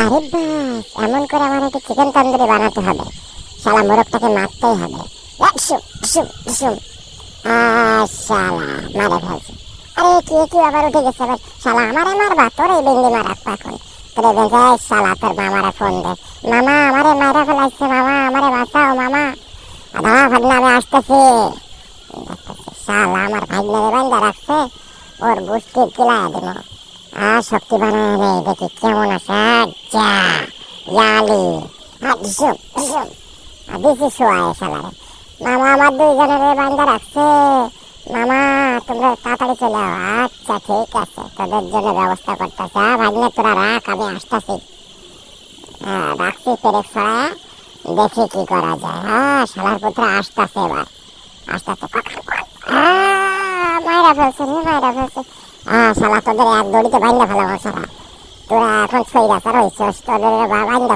আরে বাস, এমন করে আমার একটা চিকেন তন্দুরি বানাতে হবে। শালা মোরগটাকে মারতেই হবে। একশো শুম শুম। শালা মারে ফেলছে। আরে কি কি আবার উঠে গেছে আবার। শালা আমারে মারবা, তোরে বেঙ্গি মারাক এখন। তোরে বেঁচে শালা তোর মামারে ফোন দে। মামা আমারে মারা ফেলাইছে, মামা আমারে বাঁচাও মামা। দাঁড়া ভাগনা, আমি আসতেছি। শালা আমার ভাগনারে বান্ধা রাখছে, ওর বুষ্টির কিলায় দিব। শক্তি বানায় রে, দেখি কেমন আছে। যা ইয়ালি ডিসুম ডিসুম দিছি শোয়ায় শালারে। মামা আমার দুইজনের বান্ধা রাখছে। মামা তোমরা তাড়াতাড়ি চলে আও। আচ্ছা ঠিক আছে, তোদের জন্য ব্যবস্থা করতেছে। ভাগ্নে তোরা রাখ, আমি আসতেছি। রাখছি পেরেক ছড়ায়, দেখি কি করা যায়। শালার পুত্র আসতেছে এবার, আসতেছে। মাইরা ফেলছে রে, মাইরা ফেলছে। শালা তোদের এক দড়িতে বাইন্দা ফেলাম। শালা তোরা এখন ছই রাখার হয়েছে, তোদের বাইন্দা